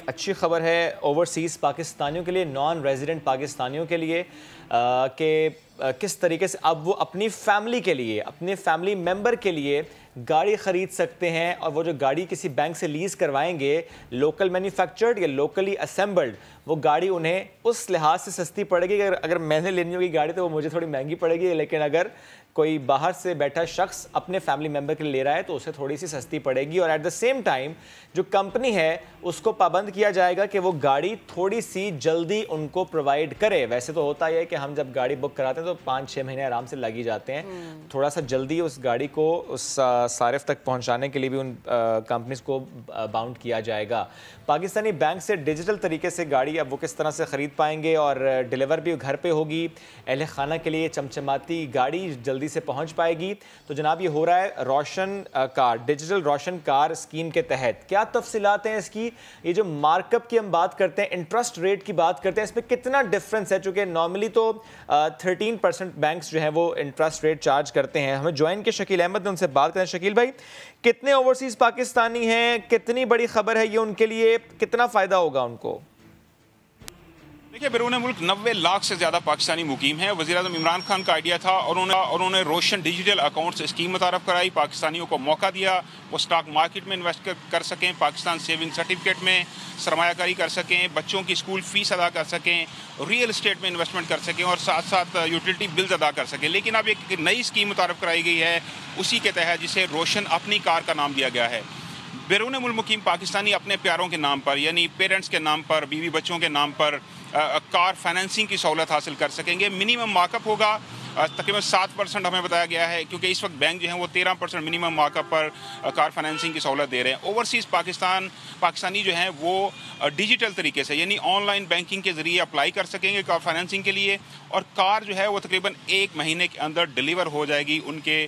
अच्छी खबर है ओवरसीज़ पाकिस्तानियों के लिए, नॉन रेजिडेंट पाकिस्तानियों के लिए कि किस तरीके से अब वो अपनी फैमिली के लिए, अपने फैमिली मेंबर के लिए गाड़ी ख़रीद सकते हैं। और वो जो गाड़ी किसी बैंक से लीज़ करवाएंगे, लोकल मैन्युफैक्चर्ड या लोकली असेंबल्ड, वो गाड़ी उन्हें उस लिहाज से सस्ती पड़ेगी। अगर मैंने लेनी होगी गाड़ी तो वो मुझे थोड़ी महंगी पड़ेगी, लेकिन अगर कोई बाहर से बैठा शख्स अपने फैमिली मेंबर के लिए ले रहा है तो उसे थोड़ी सी सस्ती पड़ेगी। और एट द सेम टाइम जो कंपनी है उसको पाबंद किया जाएगा कि वो गाड़ी थोड़ी सी जल्दी उनको प्रोवाइड करे। वैसे तो होता ही है कि हम जब गाड़ी बुक कराते हैं तो 5-6 महीने आराम से लग ही जाते हैं। थोड़ा सा जल्दी उस गाड़ी को उस सारिफ तक पहुंचाने के लिए भी उन कंपनीज को बाउंड किया जाएगा। पाकिस्तानी बैंक से डिजिटल तरीके से गाड़ी अब वो किस तरह से ख़रीद पाएंगे और डिलीवर भी घर पे होगी, अहले खाना के लिए चमचमाती गाड़ी जल्दी से पहुंच पाएगी। तो जनाब ये हो रहा है रोशन कार, डिजिटल रोशन कार स्कीम के तहत। क्या तफसीलात हैं इसकी? ये जो मार्कअप की हम बात करते हैं, इंटरेस्ट रेट की बात करते हैं, इसमें कितना डिफरेंस है? चूँकि नॉर्मली तो 13% बैंक्स जो हैं वो इंटरेस्ट रेट चार्ज करते हैं। हमें ज्वाइन के शकील अहमद ने, उनसे बात करें। शकील भाई, कितने ओवरसीज़ पाकिस्तानी हैं, कितनी बड़ी खबर है ये उनके लिए, कितना फ़ायदा होगा उनको? देखिए, बैरून मुल्क 90 लाख से ज़्यादा पाकिस्तानी मुकीम हैं। वज़ीर-ए-आज़म इमरान खान का आइडिया था और उन्होंने रोशन डिजिटल अकाउंट्स स्कीम मुतारफ़ कराई, पाकिस्तानियों को मौका दिया वो स्टॉक मार्केट में इन्वेस्ट कर सकें, पाकिस्तान सेविंग सर्टिफिकेट में सरमायाकारी कर सकें, बच्चों की स्कूल फ़ीस अदा कर सकें, रियल इस्टेट में इन्वेस्टमेंट कर सकें और साथ साथ यूटिलिटी बिल्स अदा कर सकें। लेकिन अब एक नई स्कीम मुतारफ़ कराई गई है उसी के तहत, जिसे रोशन अपनी कार का नाम दिया गया है। बैरून मुल्क मुकीम पाकिस्तानी अपने प्यारों के नाम पर, यानी पेरेंट्स के नाम पर, बीवी बच्चों के नाम पर कार फाइनेंसिंग की सहूलत हासिल कर सकेंगे। मिनिमम मार्कअप होगा तकरीबन 7% हमें बताया गया है, क्योंकि इस वक्त बैंक जो हैं वो 13% मिनिमम मार्कअप पर कार फाइनेंसिंग की सहूलत दे रहे हैं। ओवरसीज़ पाकिस्तानी जो हैं वो डिजिटल तरीके से, यानी ऑनलाइन बैंकिंग के ज़रिए अप्लाई कर सकेंगे कार फाइनेंसिंग के लिए, और कार जो है वो तकरीबन 1 महीने के अंदर डिलीवर हो जाएगी उनके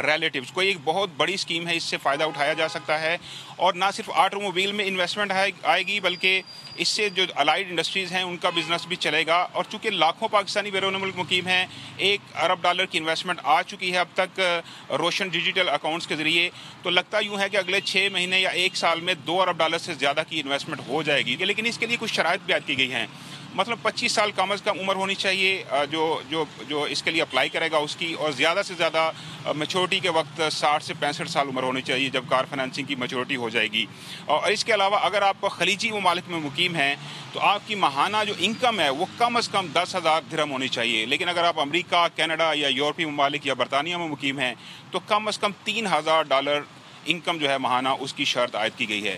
रिलेटिव्स को। एक बहुत बड़ी स्कीम है, इससे फ़ायदा उठाया जा सकता है। और ना सिर्फ ऑटोमोबाइल में इन्वेस्टमेंट आएगी, बल्कि इससे जो अलाइड इंडस्ट्रीज़ हैं उनका बिजनेस भी चलेगा। और चूँकि लाखों पाकिस्तानी बैरून मुल्क मुकीम हैं, $1 अरब की इन्वेस्टमेंट आ चुकी है अब तक रोशन डिजिटल अकाउंट्स के ज़रिए, तो लगता यूँ है कि अगले 6 महीने या 1 साल में $2 अरब से ज़्यादा की इन्वेस्टमेंट हो जाएगी। लेकिन इसके लिए कुछ शराइत भी ऐड की गई हैं। मतलब 25 साल कम अज़ कम उम्र होनी चाहिए जो इसके लिए अप्लाई करेगा उसकी, और ज़्यादा से ज़्यादा मैच्योरिटी के वक्त 60 से 65 साल उम्र होनी चाहिए जब कार फाइनेंसिंग की मैच्योरिटी हो जाएगी। और इसके अलावा अगर आप खलीजी ममालिक में मुकीम हैं तो आपकी माहाना जो इनकम है वो कम अज़ कम 10,000 दिरहम होनी चाहिए। लेकिन अगर आप अमरीका, कनाडा या यूरोपीय ममालिक या बरतानिया में मुकीम हैं तो कम अज़ कम $3,000 इनकम जो है माहाना, उसकी शर्त आयद की गई है।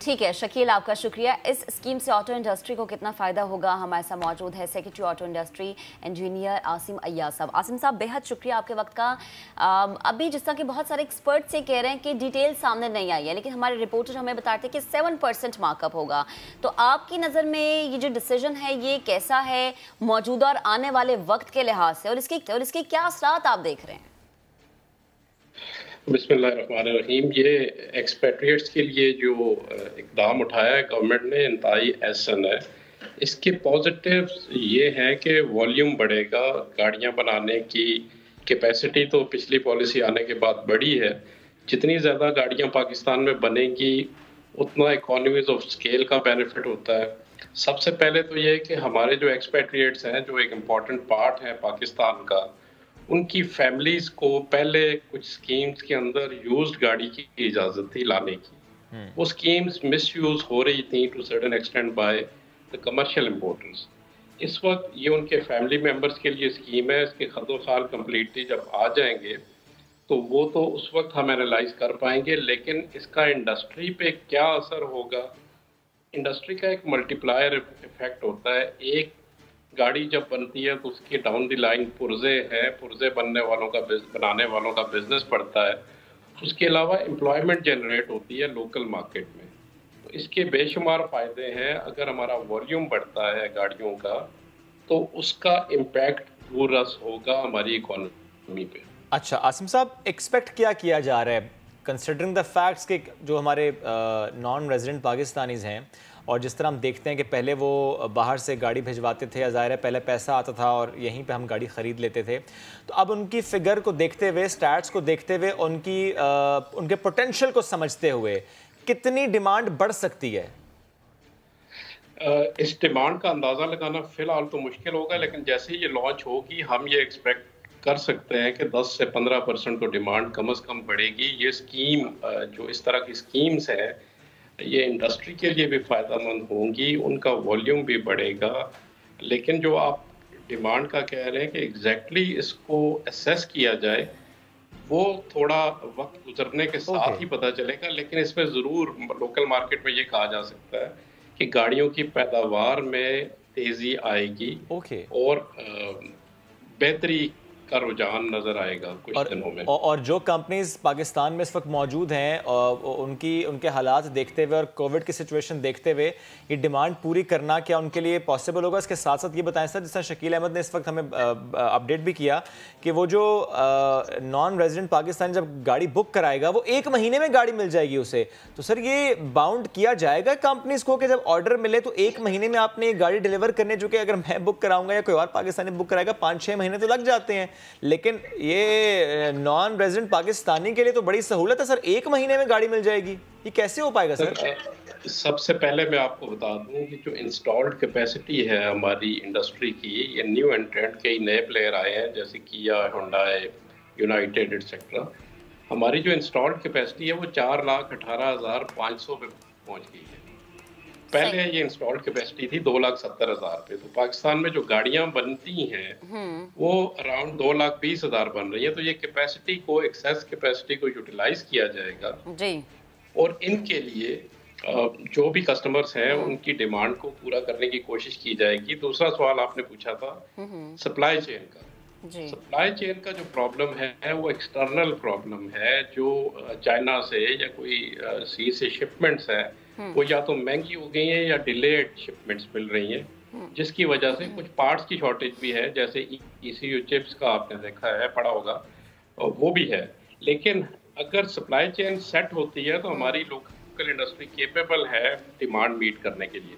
ठीक है शकील, आपका शुक्रिया। इस स्कीम से ऑटो इंडस्ट्री को कितना फ़ायदा होगा, हमारे साथ मौजूद है secretary auto industry engineer Asim Ayyaz साहब। आसिम साहब, बेहद शुक्रिया आपके वक्त का। अभी जिस तरह के बहुत सारे एक्सपर्ट से कह रहे हैं कि डिटेल सामने नहीं आई है, लेकिन हमारे रिपोर्टर हमें बताते हैं कि 7% मार्कअप होगा। तो आपकी नज़र में ये जो डिसीजन है ये कैसा है मौजूदा और आने वाले वक्त के लिहाज से, और इसके क्या असरात आप देख रहे हैं? बिस्मिल्लाहिर्रहमानिर्रहीम। ये एक्सपेट्रिएट्स के लिए जो इकदाम उठाया है गवर्नमेंट ने, इंतहाई एहसन है। इसके पॉजिटिव्स ये हैं कि वॉल्यूम बढ़ेगा, गाड़ियां बनाने की कैपेसिटी तो पिछली पॉलिसी आने के बाद बढ़ी है। जितनी ज़्यादा गाड़ियां पाकिस्तान में बनेंगी उतना इकोनॉमीज ऑफ स्केल का बेनिफिट होता है। सबसे पहले तो ये है कि हमारे जो एक्सपेट्रिएट्स हैं, जो एक इम्पॉर्टेंट पार्ट है पाकिस्तान का, उनकी फैमिलीज को पहले कुछ स्कीम्स के अंदर यूज्ड गाड़ी की इजाज़त थी लाने की। वो स्कीम्स मिसयूज हो रही थी to certain extent by the commercial importers. इस वक्त ये उनके फैमिली मेंबर्स के लिए स्कीम है। इसके खर्दो साल कम्प्लीटली जब आ जाएंगे तो वो तो उस वक्त हम एनालाइज कर पाएंगे, लेकिन इसका इंडस्ट्री पे क्या असर होगा? इंडस्ट्री का एक मल्टीप्लायर इफेक्ट होता है। एक गाड़ी जब बनती है तो उसकी डाउन द लाइन पुर्जे बनाने वालों का बिजनेस बढ़ता है। उसके अलावा एम्प्लॉयमेंट जनरेट होती है लोकल मार्केट में। तो इसके बेशुमार फ़ायदे हैं। अगर हमारा वॉल्यूम बढ़ता है गाड़ियों का तो उसका इम्पैक्ट दूररस होगा हमारी इकोनॉमी पे। अच्छा आसिम साहब, एक्सपेक्ट क्या किया जा रहा है कंसिडरिंग द फैक्ट्स के जो हमारे नॉन रेजिडेंट पाकिस्तानीज़ हैं, और जिस तरह हम देखते हैं कि पहले वो बाहर से गाड़ी भिजवाते थे, ज़ाहिर है पहले पैसा आता था और यहीं पे हम गाड़ी ख़रीद लेते थे। तो अब उनकी फ़िगर को देखते हुए, स्टैट्स को देखते हुए, उनके पोटेंशियल को समझते हुए कितनी डिमांड बढ़ सकती है? इस डिमांड का अंदाज़ा लगाना फ़िलहाल तो मुश्किल होगा, लेकिन जैसे ही ये लॉन्च होगी हम ये एक्सपेक्ट कर सकते हैं कि 10 से 15% तो डिमांड कम से कम बढ़ेगी। ये स्कीम जो इस तरह की स्कीम्स हैं, ये इंडस्ट्री के लिए भी फ़ायदेमंद होंगी, उनका वॉल्यूम भी बढ़ेगा। लेकिन जो आप डिमांड का कह रहे हैं कि एग्ज़ैक्टली इसको असेस किया जाए, वो थोड़ा वक़्त गुज़रने के साथ ही पता चलेगा। लेकिन इसमें ज़रूर लोकल मार्केट में ये कहा जा सकता है कि गाड़ियों की पैदावार में तेज़ी आएगी और बेहतरी का रुझान नज़र आएगा कुछ दिनों में। और जो कंपनीज पाकिस्तान में इस वक्त मौजूद हैं उनके हालात देखते हुए और कोविड की सिचुएशन देखते हुए ये डिमांड पूरी करना क्या उनके लिए पॉसिबल होगा? इसके साथ साथ ये बताएं सर, जिस तरह शकील अहमद ने इस वक्त हमें अपडेट भी किया कि वो जो नॉन रेजिडेंट पाकिस्तानी जब गाड़ी बुक कराएगा वो 1 महीने में गाड़ी मिल जाएगी उसे। तो सर ये बाउंड किया जाएगा कंपनीज को कि जब ऑर्डर मिले तो 1 महीने में आपने गाड़ी डिलीवर करने, जो कि अगर मैं बुक कराऊंगा या कोई और पाकिस्तानी बुक कराएगा 5-6 महीने तो लग जाते हैं, लेकिन ये नॉन रेजिडेंट पाकिस्तानी के लिए तो बड़ी सहूलत है सर, 1 महीने में गाड़ी मिल जाएगी। ये कैसे हो पाएगा सर? सबसे पहले मैं आपको बता दूं कि जो इंस्टॉल्ड कैपेसिटी है हमारी इंडस्ट्री की, ये न्यू एंट्रेंट कई नए प्लेयर आए हैं जैसे किया, हुंडई, यूनाइटेड एटसेट्रा। हमारी जो इंस्टॉल्ड कैपेसिटी है वो 4,18,500 पे पहुंच गई है। पहले ये इंस्टॉल्ड कैपेसिटी थी 2,70,000 पे। तो पाकिस्तान में जो गाड़ियां बनती हैं वो अराउंड 2,20,000 बन रही है। तो ये कैपेसिटी को, एक्सेस कैपेसिटी को यूटिलाइज किया जाएगा जी। और इनके लिए जो भी कस्टमर्स हैं उनकी डिमांड को पूरा करने की कोशिश की जाएगी। दूसरा सवाल आपने पूछा था सप्लाई चेन का। सप्लाई चेन का जो प्रॉब्लम है वो एक्सटर्नल प्रॉब्लम है, जो चाइना से या कोई सी से शिपमेंट्स है वो या तो महंगी हो गई हैं या डिलेड शिपमेंट्स मिल रही हैं, जिसकी वजह से कुछ पार्ट्स की शॉर्टेज भी है, जैसे ECU चिप्स का आपने देखा है, पड़ा होगा, वो भी है। लेकिन अगर सप्लाई चेन सेट होती है तो हमारी लोकल इंडस्ट्री केपेबल है डिमांड मीट करने के लिए।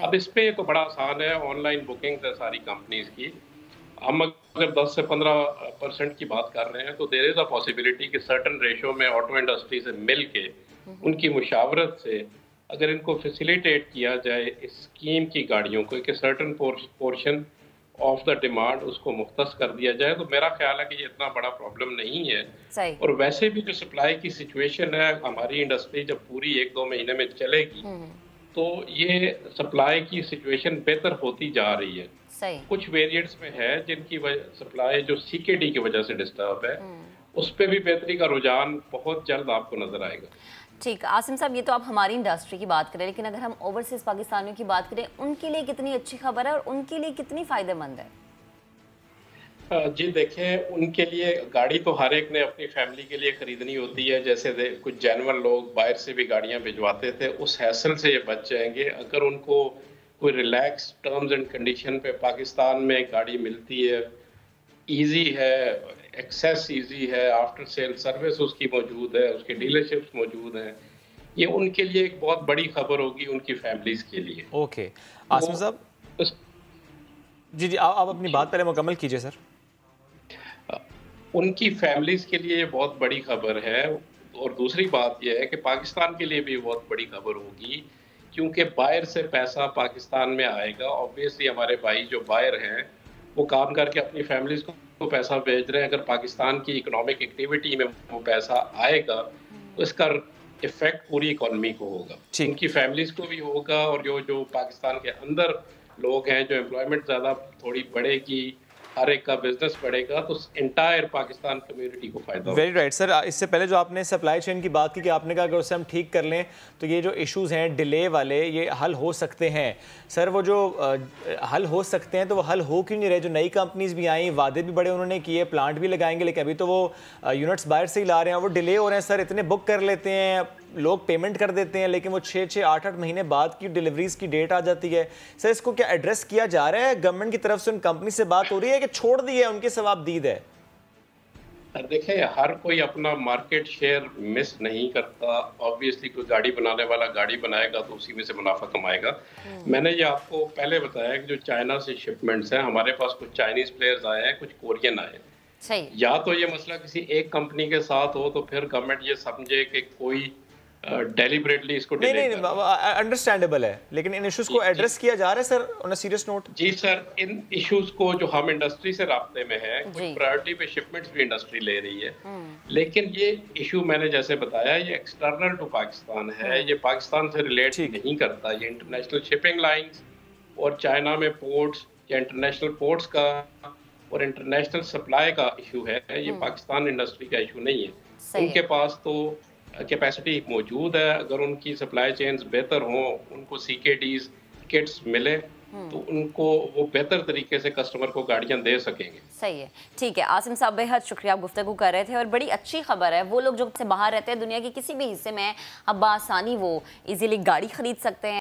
अब इस पे तो बड़ा आसान है, ऑनलाइन बुकिंग है सारी कंपनीज की। हम अगर 10 से 15% की बात कर रहे हैं तो देयर इज अ पॉसिबिलिटी कि सर्टन रेशो में ऑटो इंडस्ट्री से मिल के उनकी मुशावरत से अगर इनको फैसिलिटेट किया जाए इस स्कीम की गाड़ियों को, कि certain portion of the demand उसको मुख्तस कर दिया जाए, तो मेरा ख्याल है कि ये इतना बड़ा प्रॉब्लम नहीं है। और वैसे भी जो सप्लाई की सिचुएशन है, हमारी इंडस्ट्री जब पूरी 1-2 महीने में चलेगी तो ये सप्लाई की सिचुएशन बेहतर होती जा रही है। कुछ वेरिएंट्स में है जिनकी सप्लाई जो CKD की वजह से डिस्टर्ब है, उस पर भी बेहतरी का रुझान बहुत जल्द आपको नजर आएगा। ठीक, आसिम साहब ये तो आप हमारी इंडस्ट्री की बात करें, लेकिन अगर हम ओवरसीज पाकिस्तानियों की बात करें, उनके लिए कितनी अच्छी खबर है और उनके लिए कितनी फायदेमंद है? जी देखें, उनके लिए गाड़ी तो हर एक ने अपनी फैमिली के लिए खरीदनी होती है। जैसे कुछ जेन्युइन लोग बाहर से भी गाड़ियां भिजवाते थे, उस हैसल से ये बच जाएंगे। अगर उनको कोई रिलैक्स टर्म्स एंड कंडीशन पे पाकिस्तान में गाड़ी मिलती है, इजी है, एक्सेस इजी है, आफ्टर सेल सर्विस उसकी मौजूद है, उसके डीलरशिप्स मौजूद हैं, ये उनके लिए एक बहुत बड़ी खबर होगी उनकी फैमिलीज के लिए। ओके आसिम साहब, जी आप अपनी बात पहले मुकम्मल कीजिए सर। उनकी फैमिलीज के लिए ये बहुत बड़ी खबर है। और दूसरी बात यह है कि पाकिस्तान के लिए भी बहुत बड़ी खबर होगी, क्योंकि बाहर से पैसा पाकिस्तान में आएगा। ऑब्वियसली हमारे भाई जो बाहर हैं वो काम करके अपनी फैमिलीज को पैसा भेज रहे हैं। अगर पाकिस्तान की इकोनॉमिक एक्टिविटी में वो पैसा आएगा तो इसका इफेक्ट पूरी इकोनॉमी को होगा, उनकी फैमिलीज को भी होगा, और जो पाकिस्तान के अंदर लोग हैं, जो एम्प्लॉयमेंट ज़्यादा थोड़ी बढ़ेगी, हर एक का बिजनेस बढ़ेगा, तो एंटायर पाकिस्तान कम्युनिटी को फायदा होगा। Very right sir. इससे पहले जो आपने सप्लाई चेन की बात की कि आपने कहा अगर उसे हम ठीक कर लें तो ये जो इश्यूज हैं डिले वाले ये हल हो सकते हैं। सर वो जो हल हो सकते हैं तो वो हल हो क्यों नहीं रहे? जो नई कंपनीज भी आई, वादे भी बड़े उन्होंने किए, प्लांट भी लगाएंगे, लेकिन अभी तो वो यूनिट्स बाहर से ही ला रहे हैं, वो डिले हो रहे हैं सर। इतने बुक कर लेते हैं, लोग पेमेंट कर देते हैं, लेकिन वो 6-6, 8-8 महीने बाद की डिलीवरीज की डेट आ जाती है। सर इसको क्या एड्रेस किया जा रहा है? गवर्नमेंट की तरफ से उन कंपनी से बात हो रही है कि छोड़ दी है, उनके सवाबदीद है? देखिए, हर कोई अपना मार्केट शेयर मिस नहीं करता। ऑब्वियसली कोई गाड़ी बनाने वाला गाड़ी बनाएगा तो उसी में से मुनाफा कमाएगा। मैंने ये आपको पहले बताया कि जो चाइना से शिपमेंट्स हैं, हमारे पास कुछ चाइनीज प्लेयर्स आए हैं, कुछ कोरियन आए हैं। या तो ये मसला किसी एक कंपनी के साथ हो तो फिर गवर्नमेंट ये समझे कि कोई डेलिबरेटली इसको नहीं डिले नहीं कर रहे हैं। अंडरस्टैंडेबल है, लेकिन इन इश्यूज को एड्रेस किया जा रहा है sir on a serious note? जी सर, इन इश्यूज को जो हम इंडस्ट्री से राब्ते में है, कुछ जी। प्रायोरिटी पे शिपमेंट्स भी इंडस्ट्री ले रही है, लेकिन ये इशू मैंने जैसे बताया ये एक्सटर्नल टू पाकिस्तान है, ये पाकिस्तान से रिलेट ठीक। नहीं करता। ये इंटरनेशनल शिपिंग लाइंस और चाइना में पोर्ट्स या इंटरनेशनल पोर्ट्स का और इंटरनेशनल सप्लाई का इशू है, ये पाकिस्तान इंडस्ट्री का इशू नहीं है। सही है। उनके पास तो कैपेसिटी मौजूद है, अगर उनकी सप्लाई चेन्स बेहतर हों, उनको सीकेडीज किट्स मिले तो उनको वो बेहतर तरीके से कस्टमर को गाड़ियां दे सकेंगे। सही है, ठीक है। आसिम साहब बेहद शुक्रिया, आप गुफ्तगू कर रहे थे और बड़ी अच्छी खबर है। वो लोग जो से बाहर रहते हैं दुनिया के किसी भी हिस्से में, अब आसानी वो इजीली गाड़ी खरीद सकते हैं।